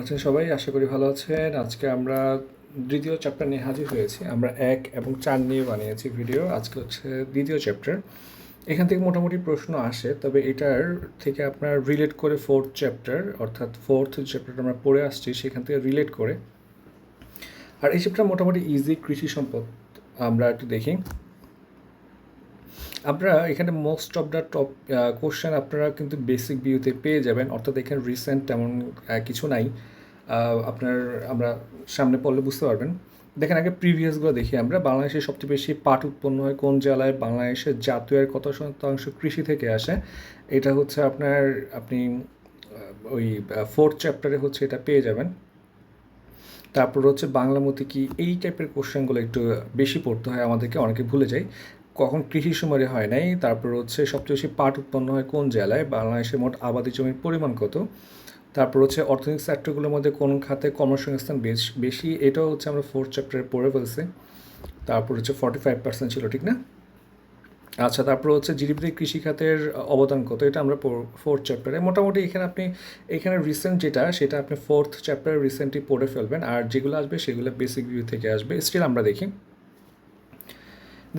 আছেন সবাই? আশা করি ভালো আছেন। আজকে আমরা দ্বিতীয় চ্যাপ্টার নিয়ে হাজির হয়েছি। আমরা 1 এবং 4 নিয়ে বানিয়েছি ভিডিও। আজকে হচ্ছে দ্বিতীয় চ্যাপ্টার। এখান থেকে মোটামুটি প্রশ্ন আসে, তবে এটার থেকে আপনার রিলেট করে 4th চ্যাপ্টার, অর্থাৎ 4th চ্যাপ্টারটা আমরা পড়ে আসছি, সেখান থেকে রিলেট করে। আর এই চ্যাপ্টার মোটামুটি ইজি, কৃষি সম্পদ। আমরা একটু দেখি। আপনারা এখানে most of the top question আপনারা কিন্তু বেসিক ভিউতে পেয়ে যাবেন, অর্থাৎ এখানে রিসেন্ট তেমন কিছু নাই। আপনার আমরা সামনে পড়লে বুঝতে পারবেন। দেখেন আগে প্রিভিয়াসগুলো দেখি আমরা। বাংলাদেশে সবচেয়ে বেশি পাট উৎপন্ন হয় কোন জেলায়? বাংলাদেশের জাতীয় আয়ের কত শতাংশ কৃষি থেকে আসে? এটা হচ্ছে আপনার আপনি ওই 4th চ্যাপ্টারে হচ্ছে এটা পেয়ে যাবেন। তারপর হচ্ছে বাংলামতি কি, এই টাইপের কোশ্চেনগুলো একটু বেশি পড়তে হয় আমাদেরকে, অনেকে ভুলে যাই। কখন কৃষি সময় হয় নাই। তারপর হচ্ছে সবচেয়ে বেশি পাট উৎপন্ন হয় কোন জেলায়? বাংলাদেশের মোট আবাদি জমির পরিমাণ কত? তারপর হচ্ছে অর্থনৈতিক সেক্টরগুলোর মধ্যে কোন খাতে কর্মসংস্থান বেশি? এটাও হচ্ছে আমরা 4th চ্যাপ্টারে পড়ে ফেলছি। তারপর হচ্ছে 45% ছিল, ঠিক না? আচ্ছা, তারপর হচ্ছে জিডিপিতে কৃষি খাতের অবদান কত? এটা আমরা 4th চ্যাপ্টারে মোটামুটি। এখানে রিসেন্ট যেটা, সেটা আপনি 4th চ্যাপ্টারে রিসেন্টলি পড়ে ফেলবেন। আর যেগুলো আসবে সেগুলো বেসিক ভিউ থেকে আসবে। স্টিল আমরা দেখি।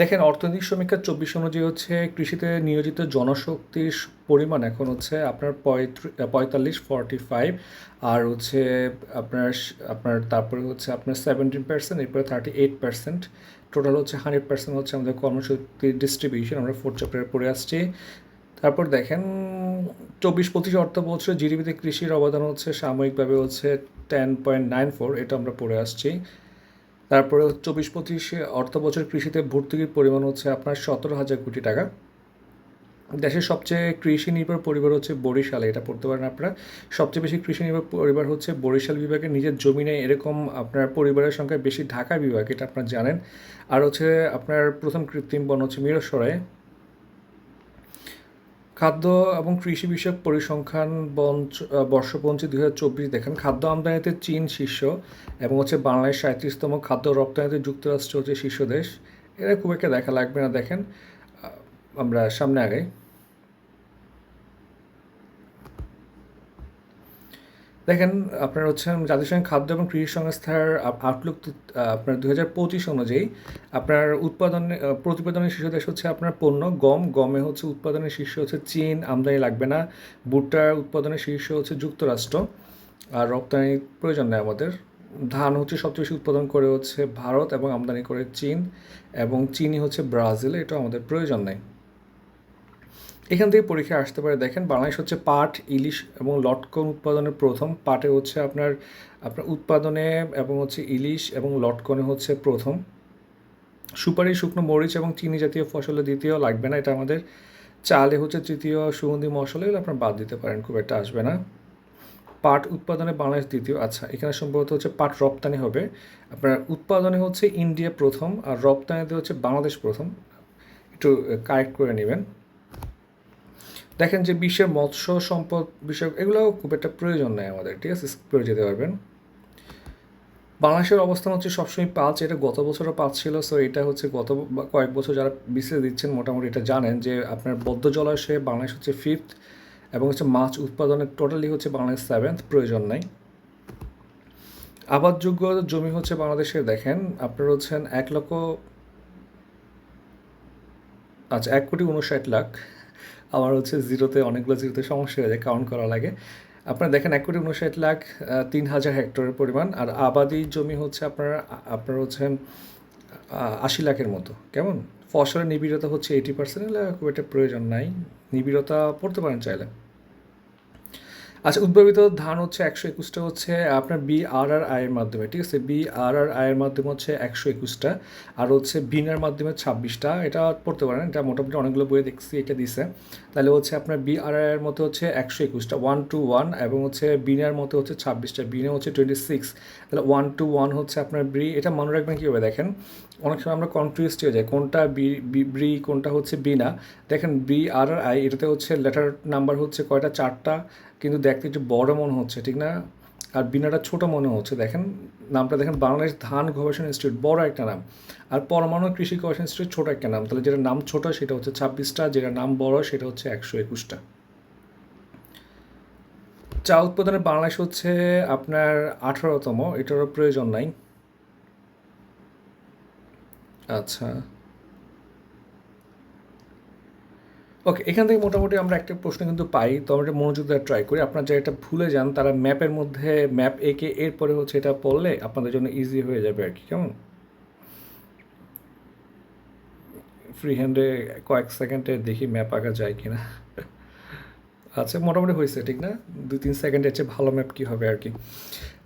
দেখেন অর্থনৈতিক সমীক্ষা 24 অনুযায়ী হচ্ছে কৃষিতে নিয়োজিত জনশক্তির পরিমাণ এখন হচ্ছে আপনার 45 আর হচ্ছে আপনার আপনার তারপরে হচ্ছে আপনার 17%, এরপরে 38%, টোটাল হচ্ছে 100% হচ্ছে আমাদের কর্মশক্তির ডিস্ট্রিবিউশন। আমরা 4th চ্যাপ্টারে পড়ে আসছি। তারপর দেখেন 24-25 অর্থ বছরে জিডিপিতে কৃষির অবদান হচ্ছে সাময়িকভাবে হচ্ছে 10.94, এটা আমরা পড়ে আসছি। তারপরে 24-25 অর্থ বছর কৃষিতে ভর্তুকির পরিমাণ হচ্ছে আপনার 17,000 কোটি টাকা। দেশের সবচেয়ে কৃষি নির্ভর পরিবার হচ্ছে বরিশালে, এটা পড়তে পারেন আপনারা। সবচেয়ে বেশি কৃষি নির্ভর পরিবার হচ্ছে বরিশাল বিভাগে, নিজের জমি নেই এরকম আপনার পরিবারের সংখ্যা বেশি ঢাকা বিভাগ, এটা আপনারা জানেন। আর হচ্ছে আপনার প্রথম কৃত্রিম বন হচ্ছে মিরসরাই। খাদ্য এবং কৃষি বিষয়ক পরিসংখ্যান বর্ষপঞ্জি 2024 দেখেন খাদ্য আমদানিতে চীন শীর্ষ এবং হচ্ছে বাংলাদেশ 37তম, খাদ্য রপ্তানিতে যুক্তরাষ্ট্র হচ্ছে শীর্ষ দেশ। এরা খুব একটা দেখা লাগবে না। দেখেন আমরা সামনে আগাই। দেখেন আপনার হচ্ছে জাতিসংঘ খাদ্য এবং কৃষি সংস্থার আউটলুক আপনার 2025 অনুযায়ী আপনার প্রতিবেদনের শীর্ষ দেশ হচ্ছে আপনার পণ্য গমে হচ্ছে উৎপাদনের শীর্ষ হচ্ছে চীন, আমদানি লাগবে না। ভুট্টার উৎপাদনের শীর্ষ হচ্ছে যুক্তরাষ্ট্র, আর রপ্তানি প্রয়োজন নেই আমাদের। ধান হচ্ছে সবচেয়ে বেশি উৎপাদন করে হচ্ছে ভারত এবং আমদানি করে চীন, এবং চিনি হচ্ছে ব্রাজিল, এটা আমাদের প্রয়োজন নেই। এখান থেকে পরীক্ষা আসতে পারে। দেখেন বাংলাদেশ হচ্ছে পাট, ইলিশ এবং লটকন উৎপাদনের প্রথম। পাটে হচ্ছে আপনার উৎপাদনে এবং হচ্ছে ইলিশ এবং লটকনে হচ্ছে প্রথম। সুপারি, শুকনো মরিচ এবং চিনি জাতীয় ফসলের দ্বিতীয়, লাগবে না এটা আমাদের। চালে হচ্ছে তৃতীয়, সুগন্ধি মশলা, এগুলো আপনার বাদ দিতে পারেন, খুব একটা আসবে না। পাট উৎপাদনে বাংলাদেশ দ্বিতীয়। আচ্ছা, এখানে সম্ভবত হচ্ছে পাট রপ্তানি হবে। আপনার উৎপাদনে হচ্ছে ইন্ডিয়া প্রথম, আর রপ্তানিতে হচ্ছে বাংলাদেশ প্রথম, একটু কারেক্ট করে নেবেন। দেখেন যে বিশ্বের মৎস্য সম্পদ বিষয়, এগুলোও খুব একটা প্রয়োজন নেই আমাদের, ঠিক আছে, করে যেতে পারবেন। বাংলাদেশের অবস্থান হচ্ছে সবসময় 5, এটা গত বছরও 5 ছিল। সো এটা হচ্ছে গত কয়েক বছর যারা বিসিএস দিচ্ছেন মোটামুটি এটা জানেন যে আপনার বদ্ধ জলাশয়ে বাংলাদেশ হচ্ছে 5th, এবং হচ্ছে মাছ উৎপাদনের টোটালি হচ্ছে বাংলাদেশ 7th, প্রয়োজন নাই। আবাদযোগ্য জমি হচ্ছে বাংলাদেশের, দেখেন আপনার হচ্ছেন 1,59,00,000। আমার হচ্ছে জিরোতে, অনেকগুলো জিরোতে সমস্যা হয়ে যায়, কাউন্ট করা লাগে। আপনারা দেখেন 1,59,00,000, 3,000 হেক্টরের পরিমাণ। আর আবাদি জমি হচ্ছে আপনার হচ্ছেন 80 লাখের মতো। কেমন? ফসলের নিবিড়তা হচ্ছে 80%, এগুলো খুব একটা প্রয়োজন নাই। নিবিড়তা পড়তে পারেন চাইলে। আচ্ছা, উদ্ভাবিত ধান হচ্ছে 121টা হচ্ছে আপনার BRRI এর মাধ্যমে, ঠিক আছে। BRRI এর মাধ্যমে হচ্ছে 121টা, আর হচ্ছে বিনার মাধ্যমে 26টা। এটা পড়তে পারেন, এটা মোটামুটি অনেকগুলো বইয়ে দেখছি এটা দিছে। তাহলে হচ্ছে আপনার BRRI এর মতো হচ্ছে 121টা, 1 to 1, এবং হচ্ছে বিনার মতো হচ্ছে 26টা, বিনা হচ্ছে 26। তাহলে 1 to 1 হচ্ছে আপনার ব্রি। এটা মনে রাখবেন কীভাবে? দেখেন অনেক সময় আমরা কনফিউজড হয়ে যাই কোনটা ব্রি কোনটা হচ্ছে বিনা। দেখেন BRRI এটাতে হচ্ছে লেটার নাম্বার হচ্ছে কয়টা? 4টা, কিন্তু দেখতে একটু বড় মনে হচ্ছে, ঠিক না? আর বিনাটা ছোট মনে হচ্ছে। দেখেন নামটা দেখেন, বাংলাদেশ ধান গবেষণা ইনস্টিটিউট, বড় একটা নাম। আর পরমাণু কৃষি গবেষণা ইনস্টিটিউট ছোট একটা নাম। তাহলে যেটা নাম ছোট সেটা হচ্ছে 26টা, যেটা নাম বড় সেটা হচ্ছে 121টা। চা উৎপাদনে বাংলাদেশ হচ্ছে আপনার 18তম, এটারও প্রয়োজন নাই। আচ্ছা, ওকে, এখান থেকে মোটামুটি আমরা একটা প্রশ্ন কিন্তু পাই, তো আমরা এটা মনোযোগ দিয়ে ট্রাই করি। আপনারা যারা এটা ভুলে যান তারা ম্যাপের মধ্যে ম্যাপ এঁকে এরপরে হচ্ছে এটা পড়লে আপনাদের জন্য ইজি হয়ে যাবে আর কি, কেমন? ফ্রি হ্যান্ডে কয়েক সেকেন্ডে দেখি ম্যাপ আঁকা যায় কিনা। আচ্ছা, মোটামুটি হয়েছে ঠিক না? 2-3 সেকেন্ডের চেয়ে ভালো ম্যাপ কী হবে আর কি।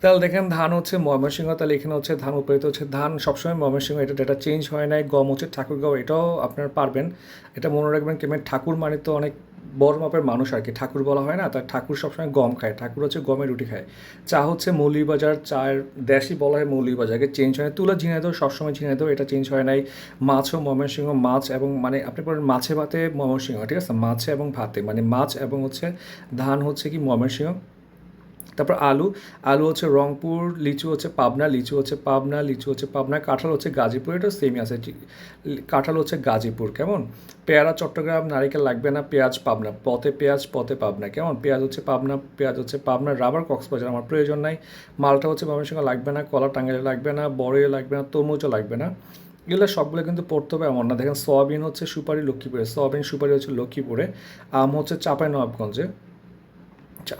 তাহলে দেখেন ধান হচ্ছে ময়মনসিংহ, তাহলে এখানে হচ্ছে ধান উৎপাদিত হচ্ছে ধান সবসময় ময়মনসিংহ, এটা ডেটা চেঞ্জ হয় নাই। গম হচ্ছে ঠাকুরগাঁও, এটাও আপনারা পারবেন। এটা মনে রাখবেন কি, মানে ঠাকুর মানে তো অনেক বড় মাপের মানুষ আর কি, ঠাকুর বলা হয় না, তার ঠাকুর সবসময় গম খায়, ঠাকুর হচ্ছে গমের রুটি খায়। চা হচ্ছে মৌলভীবাজার, চায়ের দেশই বলা হয় মৌলভীবাজারকে, চেঞ্জ হয় না। তুলা ঝিনাইদহ, সবসময় ঝিনাইদহ, এটা চেঞ্জ হয় নাই। মাছও ময়মনসিংহ, মাছ এবং মানে আপনি বলেন মাছে ভাতে ময়মনসিংহ, ঠিক আছে, মাছে এবং ভাতে মানে মাছ এবং হচ্ছে ধান হচ্ছে কি ময়মনসিংহ। তারপর আলু, আলু হচ্ছে রংপুর, লিচু হচ্ছে পাবনা, লিচু হচ্ছে পাবনা, লিচু হচ্ছে পাবনা, কাঁঠাল হচ্ছে গাজীপুর, এটা সেমই আছে, কাঁঠাল হচ্ছে গাজীপুর, কেমন? পেয়ারা চট্টগ্রাম, নারিকেল লাগবে না, পেঁয়াজ পাবনা, পথে পেঁয়াজ পথে পাবনা, কেমন? পেঁয়াজ হচ্ছে পাবনা, পেঁয়াজ হচ্ছে পাবনা, রাবার কক্সবাজার আমার প্রয়োজন নাই। মালটা হচ্ছে ময়মনসিংহ লাগবে না, কলা টাঙ্গাইলে লাগবে না, বড়ইয়ে লাগবে না, তরমুজও লাগবে না। এগুলো সবগুলো কিন্তু পড়তে হবে এমন না। দেখেন সয়াবিন হচ্ছে সুপারি লক্ষ্মীপুরে, সয়াবিন সুপারি হচ্ছে লক্ষ্মীপুরে। আম হচ্ছে চাঁপাইনবাবগঞ্জে,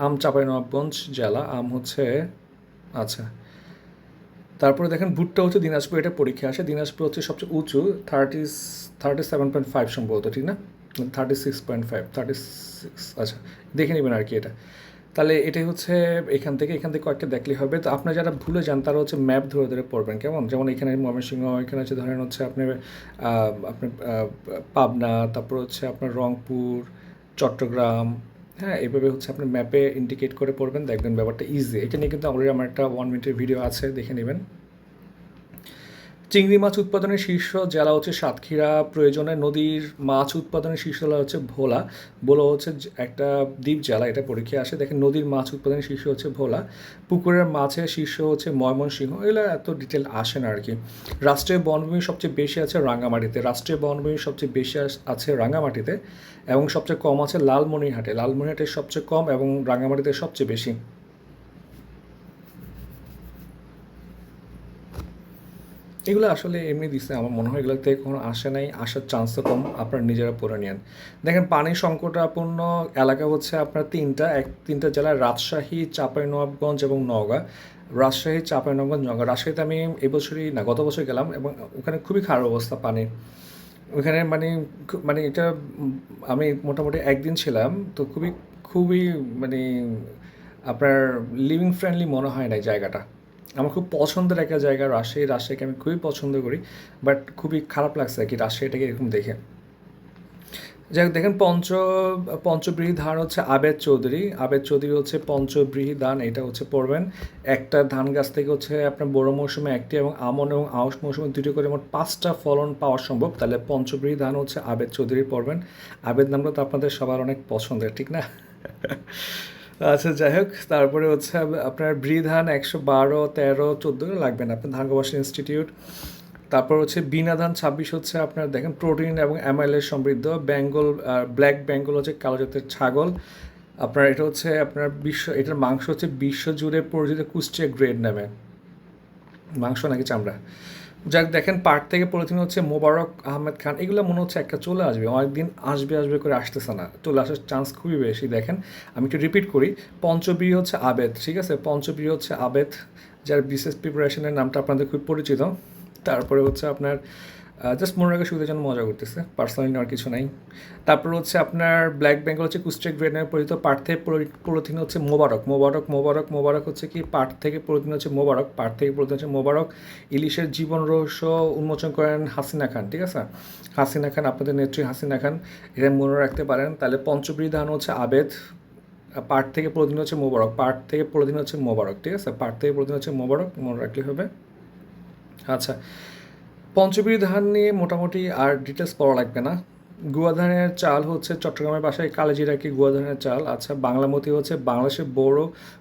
আম চাঁপাইনবাবগঞ্জ জেলা, আম হচ্ছে, আচ্ছা। তারপরে দেখেন ভুট্টা হচ্ছে দিনাজপুর, এটা পরীক্ষা আসে। দিনাজপুর হচ্ছে সবচেয়ে উঁচু, 37.5 সম্ভবত, ঠিক না? 36.5, 36, আচ্ছা, দেখে নেবেন আর কি এটা। তাহলে এটাই হচ্ছে এখান থেকে কয়েকটা দেখলেই হবে। তো আপনার যারা ভুলে যান তারা হচ্ছে ম্যাপ ধরে ধরে পড়বেন, কেমন? যেমন এখানে ময়মনসিংহ, এখানে হচ্ছে ধরেন হচ্ছে আপনার পাবনা, তারপর হচ্ছে আপনার রংপুর, চট্টগ্রাম, হ্যাঁ, এভাবে হচ্ছে আপনি ম্যাপে ইন্ডিকেট করে পড়বেন, দেখবেন ব্যাপারটা ইজি। এটা নিয়ে কিন্তু অলরেডি আমার একটা 1 মিনিটের ভিডিও আছে, দেখে নেবেন। চিংড়ি মাছ উৎপাদনের শীর্ষ জেলা হচ্ছে সাতক্ষীরা। প্রয়োজনে নদীর মাছ উৎপাদনের শীর্ষ জেলা হচ্ছে ভোলা। ভোলা হচ্ছে একটা দ্বীপ জেলা, এটা পরীক্ষায় আসে। দেখেন নদীর মাছ উৎপাদনের শীর্ষ হচ্ছে ভোলা। পুকুরের মাছের শীর্ষ হচ্ছে ময়মনসিংহ। এগুলো এত ডিটেল আসে না আর কি। রাষ্ট্রীয় বনভূমি সবচেয়ে বেশি আছে রাঙ্গামাটিতে, রাষ্ট্রীয় বনভূমি সবচেয়ে বেশি আছে রাঙ্গামাটিতে, এবং সবচেয়ে কম আছে লালমনিরহাটে। লালমনিরহাটে সবচেয়ে কম এবং রাঙ্গামাটিতে সবচেয়ে বেশি। এগুলো আসলে এমনি দিছে, আমার মনে হয় এগুলোতে কোনো আসে নাই, আসার চান্সও কম, আপনারা নিজেরা পড়ে নেন। দেখেন পানি সংকটাপন্ন এলাকা হচ্ছে আপনার তিনটা জেলা, রাজশাহী, চাঁপাইনবাবগঞ্জ এবং নওগাঁ। রাজশাহী, চাঁপাইনবাবগঞ্জ, নওগাঁ। রাজশাহীতে আমি এবছরই না গত বছর গেলাম এবং ওখানে খুবই খারাপ অবস্থা পানির। ওখানে মানে মানে এটা আমি মোটামুটি একদিন ছিলাম, তো খুবই খুবই মানে আপনার লিভিং ফ্রেন্ডলি মনে হয় না এই জায়গাটা। আমার খুব পছন্দের একটা জায়গা রাজশাহীকে আমি খুবই পছন্দ করি, বাট খুবই খারাপ লাগছে আর কি রাজশাহীটাকে এরকম দেখে। যাই হোক, দেখেন পঞ্চব্রীহি ধান হচ্ছে আবেদ চৌধুরী হচ্ছে পঞ্চব্রীহি ধান, এটা হচ্ছে পড়বেন। একটা ধান গাছ থেকে হচ্ছে আপনার বড় মৌসুমে একটি এবং আমন এবং আউশ মৌসুমে দুটি করে মোট 5টা ফলন পাওয়া সম্ভব। তাহলে পঞ্চব্রীহি ধান হচ্ছে আবেদ চৌধুরী পড়বেন। আবেদ নামটা তো আপনাদের সবার অনেক পছন্দের, ঠিক না? আচ্ছা, যাই হোক, তারপরে হচ্ছে আপনার ধান 112, 13, 14 লাগবে না, আপনার ধান গবেষণা ইনস্টিটিউট। তারপর হচ্ছে বিনা ধান 26 হচ্ছে আপনার দেখেন প্রোটিন এবং অ্যামাইলেজ সমৃদ্ধ। ব্ল্যাক বেঙ্গল হচ্ছে কালো জাতের ছাগল। আপনার এটা হচ্ছে আপনার এটার মাংস হচ্ছে বিশ্বজুড়ে পরিচিত কুষ্টিয়া গ্রেড নামে। মাংস নাকি চামড়া, যাক। দেখেন পার্ট থেকে পলিথিন হচ্ছে মোবারক আহমেদ খান। এগুলো মনে হচ্ছে একটা চলে আসবে, অনেকদিন আসবে করে আসতেছে না, চলে আসার চান্স খুবই বেশি। দেখেন আমি একটু রিপিট করি, পঞ্চবীর হচ্ছে আবেদ, ঠিক আছে, পঞ্চবীর হচ্ছে আবেদ, যার বিশেষ প্রিপারেশনের নামটা আপনাদের খুব পরিচিত। তারপরে হচ্ছে আপনার জাস্ট মনে রাখার সুবিধার জন্য মজা করতেছে, পার্সোনালি নেওয়ার কিছু নাই। তারপর হচ্ছে আপনার ব্ল্যাক বেঙ্গল হচ্ছে কুস্টেক গ্রেড নামে পরিচিত। পাট থেকে পলিথিন হচ্ছে মোবারক হচ্ছে কি পাট থেকে পলিথিন হচ্ছে মোবারক। ইলিশের জীবন রহস্য উন্মোচন করেন হাসিনা খান, ঠিক আছে, হাসিনা খান, আপনাদের নেত্রী হাসিনা খান, এটা মনে রাখতে পারেন। তাহলে পঞ্চব্রী ধান হচ্ছে আবেদ, পাট থেকে পলিথিন হচ্ছে মোবারক, ঠিক আছে, পাট থেকে পলিথিন হচ্ছে মোবারক, মনে রাখলে হবে। আচ্ছা, পঞ্চবীর ধান নিয়ে মোটামুটি আর ডিটেলস পড়া লাগবে না। গুয়া ধানের চাল হচ্ছে চট্টগ্রামের বাসায় কালেজিরাকে গুয়া ধানের চাল। আচ্ছা, বাংলামতি হচ্ছে বাংলাদেশের বড়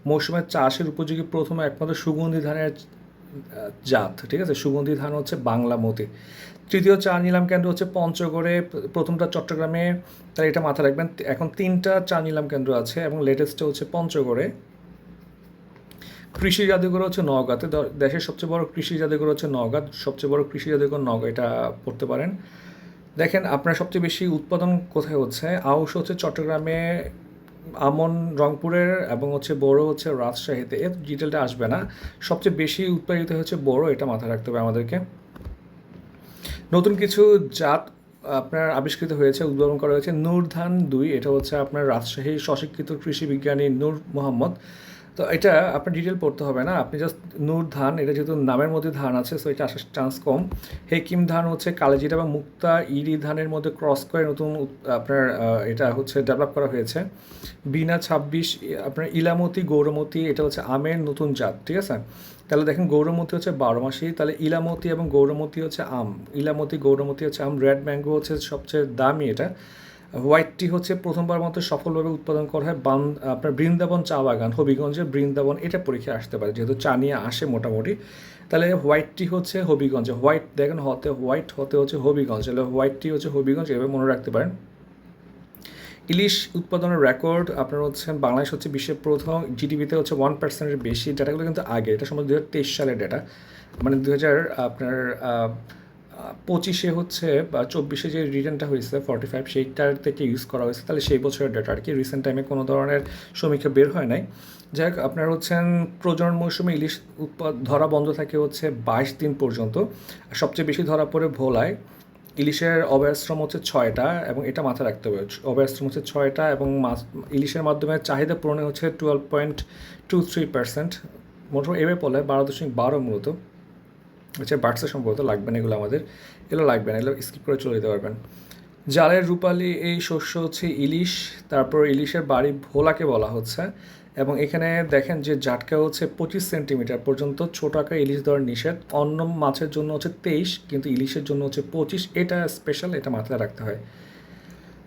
মৌসুমে চাষের উপযোগী প্রথম একমাত্র সুগন্ধি ধানের জাত, ঠিক আছে, সুগন্ধি ধান হচ্ছে বাংলামতি। তৃতীয় চা নিলাম কেন্দ্র হচ্ছে পঞ্চগড়ে, প্রথমটা চট্টগ্রামে, তাহলে এটা মাথায় রাখবেন। এখন 3টা চা নিলাম কেন্দ্র আছে এবং লেটেস্টটা হচ্ছে পঞ্চগড়ে। কৃষি জাদুঘর হচ্ছে নওগাঁতে, দেশের সবচেয়ে বড় কৃষি জাদুঘর হচ্ছে নওগাঁ, সবচেয়ে বড় কৃষি জাদুঘর নওগাঁ, এটা পড়তে পারেন। দেখেন আপনার সবচেয়ে বেশি উৎপাদন কোথায় হচ্ছে, আউশ হচ্ছে চট্টগ্রামে, আমন রংপুরের, এবং হচ্ছে বোরো হচ্ছে রাজশাহীতে। এর ডিটেলটা আসবে না, সবচেয়ে বেশি উৎপাদিত হচ্ছে বোরো, এটা মাথায় রাখতে হবে আমাদেরকে। নতুন কিছু জাত আপনার আবিষ্কৃত হয়েছে, উদ্ভাবন করা হয়েছে। নূর ধান 2, এটা হচ্ছে আপনার রাজশাহী স্বশিক্ষিত কৃষি বিজ্ঞানী নূর মোহাম্মদ। তো এটা আপনার ডিটেল পড়তে হবে না, আপনি জাস্ট নূর ধান, এটা যেহেতু নামের মধ্যে ধান আছে সো এটা আসার চান্স কম। হেকিম ধান হচ্ছে কালেজিরা বা মুক্তা ইরি ধানের মধ্যে ক্রস করে নতুন আপনার এটা হচ্ছে ডেভেলপ করা হয়েছে। বিনা 26 আপনার ইলামতি গৌরমতি, এটা হচ্ছে আমের নতুন জাত, ঠিক আছে। তাহলে দেখেন গৌরমতি হচ্ছে 12 মাসি, তাহলে ইলামতি এবং গৌরমতি হচ্ছে আম, ইলামতি গৌরমতি হচ্ছে আম। রেড ম্যাঙ্গো হচ্ছে সবচেয়ে দামি এটা। হোয়াইট টি হচ্ছে প্রথমবার মতো সফলভাবে উৎপাদন করা হয় আপনার বৃন্দাবন চা বাগান, হবিগঞ্জের বৃন্দাবন, এটা পরীক্ষায় আসতে পারে যেহেতু চা নিয়ে আসে মোটামুটি। তাহলে হোয়াইট টি হচ্ছে হবিগঞ্জে, হোয়াইট দেখেন হোয়াইট হতে হচ্ছে হবিগঞ্জ, তাহলে হোয়াইট টি হচ্ছে হবিগঞ্জ, এভাবে মনে রাখতে পারেন। ইলিশ উৎপাদনের রেকর্ড আপনার হচ্ছে বাংলাদেশ হচ্ছে বিশ্বের প্রথম, জিডিপিতে হচ্ছে 1%-এর বেশি। ডাটাগুলো কিন্তু আগে, এটা সম্ভবত 2023 সালের ডাটা, মানে 2000 আপনার 25-এ হচ্ছে বা 24-এ যে রিটার্নটা হয়েছে 45, সেইটার থেকে ইউজ করা হয়েছে, তাহলে সেই বছরের ডাটা আর কি। রিসেন্ট টাইমে কোনো ধরনের সমীক্ষা বের হয় নাই। যাই হোক, আপনার হচ্ছেন প্রজনন মৌসুমে ইলিশ ধরা বন্ধ থাকে হচ্ছে 22 দিন পর্যন্ত। সবচেয়ে বেশি ধরা পড়ে ভোলায়। ইলিশের অভয়াশ্রম হচ্ছে 6টা, এবং এটা মাথায় রাখতে হবে, অভয়াশ্রম হচ্ছে 6টা, এবং ইলিশের মাধ্যমে চাহিদা পূরণে হচ্ছে 12.23%। মোটামুটি এভাবে বলে 12.12 মূলত। আচ্ছা, বার্ডসে সম্ভবত লাগবে না, এগুলো আমাদের এগুলো লাগবে না, এগুলো স্কিপ করে চলে যেতে পারবেন। জালের রূপালি এই শস্য হচ্ছে ইলিশ, তারপর ইলিশের বাড়ি ভোলাকে বলা হচ্ছে। এবং এখানে দেখেন যে জাটকা হচ্ছে 25 সেন্টিমিটার পর্যন্ত, ছোট আকার ইলিশ দেওয়ার নিষেধ। অন্য মাছের জন্য হচ্ছে 23, কিন্তু ইলিশের জন্য হচ্ছে 25, এটা স্পেশাল, এটা মাথায় রাখতে হয়।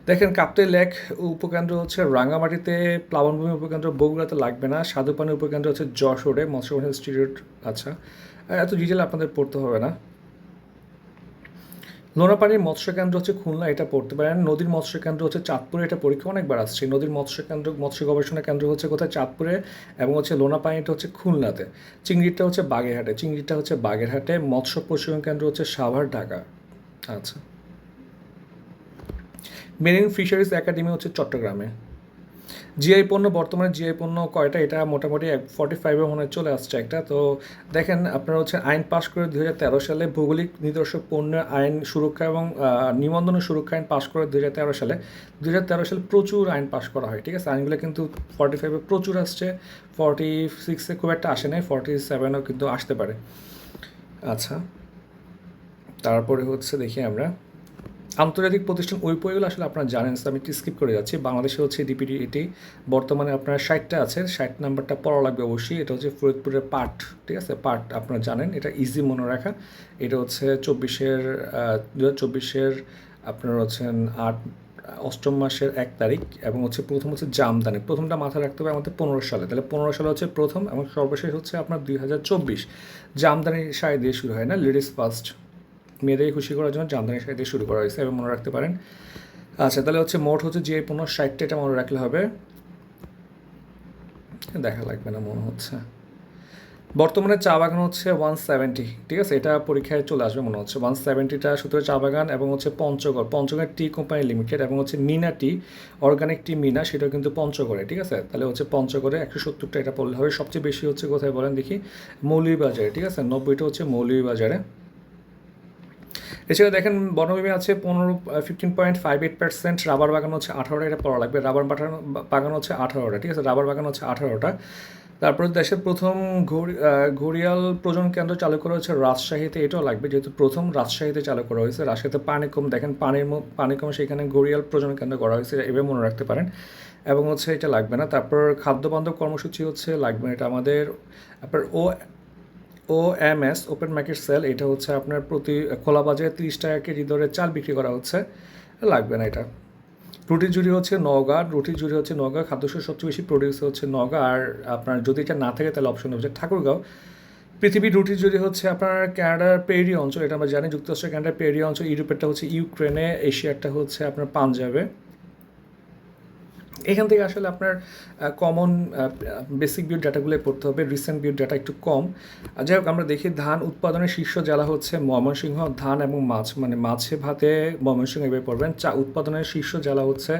দেখেন কাপ্তাই লেক উপকেন্দ্র হচ্ছে রাঙামাটিতে, প্লাবনভূমি উপকেন্দ্র বগুড়াতে লাগবে না, স্বাদুপানি উপকেন্দ্র হচ্ছে যশোরে, মৎস্য ইনস্টিটিউট। আচ্ছা, এত ডিটেল আপনাদের পড়তে হবে না। লোনাপানির মৎস্যকেন্দ্র হচ্ছে খুলনা, এটা পড়তে পারেন। নদীর মৎস্যকেন্দ্র হচ্ছে চাঁদপুরে, এটা পরীক্ষা অনেকবার আসছে। নদীর মৎস্যকেন্দ্র, মৎস্য গবেষণা কেন্দ্র হচ্ছে কোথায়, চাঁদপুরে, এবং হচ্ছে লোনাপানিটা হচ্ছে খুলনাতে। চিংড়িটা হচ্ছে বাগেরহাটে, মৎস্য প্রশিক্ষণ কেন্দ্র হচ্ছে সাভার, ঢাকা। আচ্ছা, মেরিন ফিশারিজ একাডেমি হচ্ছে চট্টগ্রামে। জিআই পণ্য, বর্তমানে জিআই পণ্য কয়টা, এটা মোটামুটি 45-এ মনে চলে আসছে একটা। তো দেখেন আপনারা হচ্ছে আইন পাশ করে 2013 সালে, ভৌগোলিক নিদর্শক পণ্যের আইন সুরক্ষা এবং নিবন্ধন সুরক্ষা আইন পাশ করে 2013 সালে। 2013 সালে প্রচুর আইন পাশ করা হয়, ঠিক আছে। আইনগুলো কিন্তু 45-এ প্রচুর আসছে, 46-এ খুব একটা আসে নাই, 47-ও কিন্তু আসতে পারে। আচ্ছা, তারপরে হচ্ছে দেখি আমরা আন্তর্জাতিক প্রতিষ্ঠান ওইগুলো আসলে আপনারা জানেন, আমি একটু স্কিপ করে যাচ্ছি। বাংলাদেশে হচ্ছে ডিপিডিটি বর্তমানে আপনার 60টা আছে, 60 নাম্বারটা পড়া লাগবে অবশ্যই। এটা হচ্ছে ফরিদপুরের পাট, ঠিক আছে, পাট আপনারা জানেন, এটা ইজি মনে রাখা। এটা হচ্ছে 2024-এর আপনার হচ্ছেন 8ম মাসের 1 তারিখ, এবং হচ্ছে প্রথম হচ্ছে জামদানি, প্রথমটা মাথায় রাখতে হবে আমাদের 15 সালে, তাহলে 15 সালে হচ্ছে প্রথম, এবং সর্বশেষ হচ্ছে আপনার 2024। জামদানি শাড়ি দিয়ে শুরু হয় না, লেডিস ফার্স্ট, মেয়েদেরকে খুশি করার জন্য জামদানির শাড়ি দিয়ে শুরু করা হয়েছে, এবং মনে রাখতে পারেন। আচ্ছা, তাহলে হচ্ছে মোট হচ্ছে যে 1560, এটা মনে রাখলে হবে, দেখা লাগবে না মনে হচ্ছে। বর্তমানে চা বাগান হচ্ছে 170, ঠিক আছে, এটা পরীক্ষায় চলে আসবে মনে হচ্ছে। 170টা সূত্রে চা বাগান, এবং হচ্ছে পঞ্চগড় টি কোম্পানি লিমিটেড, এবং হচ্ছে মিনা টি, অর্গানিক টি মিনা, সেটাও কিন্তু পঞ্চগড়ে, ঠিক আছে। তাহলে হচ্ছে পঞ্চগড়ে 170টা, এটা পড়লে হবে। সবচেয়ে বেশি হচ্ছে কোথায় বলেন দেখি, মৌলভীবাজারে, ঠিক আছে, 90টা হচ্ছে মৌলভীবাজারে। এছাড়া দেখেন বনভূমি আছে 15.58%, রাবার বাগান হচ্ছে 18টা, এটা পড়া লাগবে। রাবার বাগান হচ্ছে 18টা, ঠিক আছে, রাবার বাগান হচ্ছে 18টা। তারপরে দেশের প্রথম ঘড়িয়াল প্রজনন কেন্দ্র চালু করা হচ্ছে রাজশাহীতে, এটাও লাগবে যেহেতু প্রথম রাজশাহীতে চালু করা হয়েছে। রাজশাহীতে পানিকম, দেখেন পানিকম, সেখানে ঘড়িয়াল প্রজনন কেন্দ্র করা হয়েছে, এভাবে মনে রাখতে পারেন। এবং হচ্ছে এটা লাগবে না। তারপর খাদ্যবান্ধব কর্মসূচি হচ্ছে লাগবে না, এটা আমাদের। তারপর OMS, ওপেন মার্কেট সেল, এটা হচ্ছে আপনার প্রতি খোলা বাজারে 30 টাকা কেজি দরে চাল বিক্রি করা হচ্ছে, লাগবে না এটা। রুটি জুড়ি হচ্ছে নওগাঁ, খাদ্যশস্য সবচেয়ে বেশি প্রডিউস হচ্ছে নওগাঁ। আর আপনার যদি এটা না থাকে তাহলে অপশন হচ্ছে ঠাকুরগাঁও। পৃথিবীর রুটি জুড়ি হচ্ছে আপনার ক্যানাডার পেরি অঞ্চল, এটা আমরা জানি, যুক্তরাষ্ট্রের ক্যানাডার পেরি অঞ্চল। ইউরোপেরটা হচ্ছে ইউক্রেনে, এশিয়ারটা হচ্ছে আপনার পাঞ্জাবে। এখান থেকে আসলে আপনার কমন বেসিক বিউট ডাটাগুলো পড়তে হবে, রিসেন্ট বিউট ডাটা একটু কম। যাই হোক, আমরা দেখি ধান উৎপাদনের শীর্ষ জেলা হচ্ছে ময়মনসিংহ, ধান এবং মাছ মানে মাছে ভাতে ময়মনসিংহ এভাবে পড়বেন। চা উৎপাদনের শীর্ষ জেলা হচ্ছে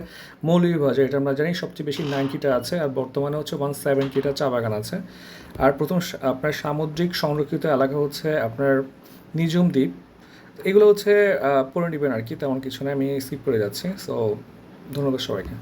মৌলভীবাজার, এটা আমরা জানি সবচেয়ে বেশি 90টা আছে, আর বর্তমানে হচ্ছে 170টা চা বাগান আছে। আর প্রথম আপনার সামুদ্রিক সংরক্ষিত এলাকা হচ্ছে আপনার নিঝুম দ্বীপ। এগুলো হচ্ছে পড়ে নেবেন আর কি, তেমন কিছু না, আমি স্কিপ করে যাচ্ছি। সো ধন্যবাদ সবাইকে।